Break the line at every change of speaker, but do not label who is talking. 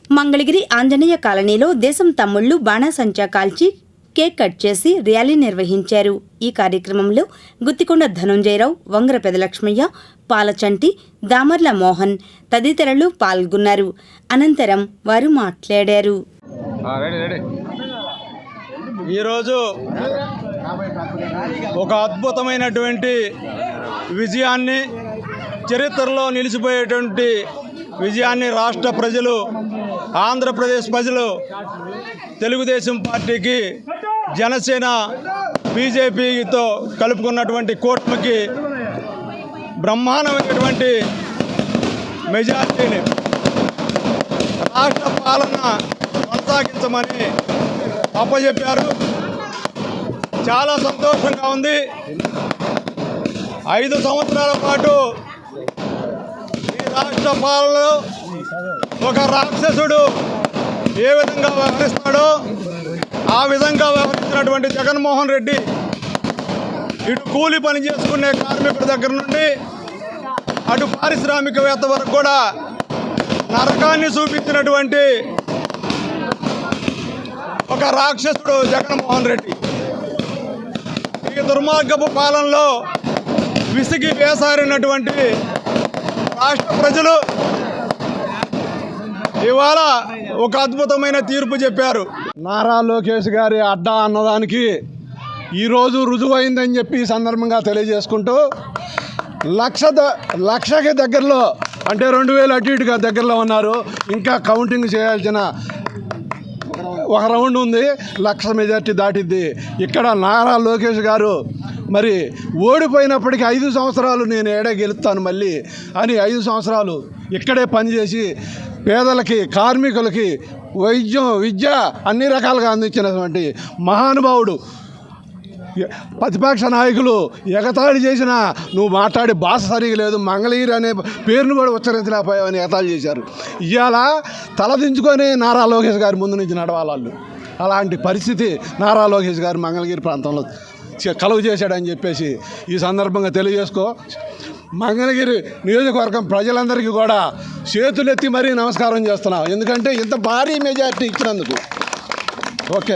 మంగళగిరి ఆంజనేయ కాలనీలో దేశం తమ్ముళ్లు బాణాసంచా కాల్చి కేక్ కట్ చేసి ర్యాలీ నిర్వహించారు. ఈ కార్యక్రమంలో గుత్తికొండ ధనుంజయరావు, వంగర పెదలక్ష్మయ్య, పాలచంటి, దామర్ల మోహన్ తదితరులు పాల్గొన్నారు. అనంతరం వారు మాట్లాడారు.
ఈరోజు ఒక అద్భుతమైనటువంటి విజయాన్ని, చరిత్రలో నిలిచిపోయేటువంటి విజయాన్ని రాష్ట్ర ప్రజలు, ఆంధ్రప్రదేశ్ ప్రజలు తెలుగుదేశం పార్టీకి, జనసేన, బీజేపీతో కలుపుకున్నటువంటి కూటమికి బ్రహ్మాండమైనటువంటి మెజార్టీని రాష్ట్ర పాలన కొనసాగించమని అప్పచెప్పారు. చాలా సంతోషంగా ఉంది. 5 సంవత్సరాల పాటు ఈ రాష్ట్ర పాలనలో ఒక రాక్షసుడు ఏ విధంగా వ్యవహరిస్తాడో ఆ విధంగా వ్యవహరించినటువంటి జగన్మోహన్ రెడ్డి ఇటు కూలి పని చేసుకునే కార్మికుడి దగ్గర నుండి అటు పారిశ్రామికవేత్త వరకు కూడా నరకాన్ని చూపించినటువంటి ఒక రాక్షసుడు జగన్మోహన్ రెడ్డి. ఈ దుర్మార్గపు పాలనలో విసిగి వేసారినటువంటి రాష్ట్ర ప్రజలు ఇవాళ ఒక అద్భుతమైన తీర్పు చెప్పారు. నారా లోకేష్ గారి అడ్డా అన్నదానికి ఈరోజు రుజువైందని చెప్పి ఈ సందర్భంగా తెలియజేసుకుంటూ, లక్షకి దగ్గరలో, అంటే 2000 అటు ఇటుగా దగ్గరలో ఉన్నారు. ఇంకా కౌంటింగ్ చేయాల్సిన ఒక రౌండ్ ఉంది. 1,00,000 మెజార్టీ దాటిద్ది. ఇక్కడ నారా లోకేష్ గారు మరి ఓడిపోయినప్పటికీ 5 సంవత్సరాలు నేను ఏడే గెలుస్తాను మళ్ళీ అని 5 సంవత్సరాలు ఇక్కడే పనిచేసి పేదలకి, కార్మికులకి వైద్యం, విద్య అన్ని రకాలుగా అందించినటువంటి మహానుభావుడు. ప్రతిపక్ష నాయకులు ఎగతాళి చేసినా నువ్వు మాట్లాడే భాష సరిగా లేదు, మంగళగిరి అనే పేరును కూడా ఉచ్చరించలేకపోయావని ఎగతాళి చేశారు. ఇవాళ తలదించుకొని నారా లోకేష్ గారి ముందు నుంచి నడవాలి. అలాంటి పరిస్థితి నారా లోకేష్ గారు మంగళగిరి ప్రాంతంలో కలుగు చేశాడని చెప్పేసి ఈ సందర్భంగా తెలియజేసుకో. మంగళగిరి నియోజకవర్గం ప్రజలందరికీ కూడా చేతులెత్తి మరీ నమస్కారం చేస్తున్నాం. ఎందుకంటే ఇంత భారీ మెజార్టీ ఇచ్చినందుకు. ఓకే.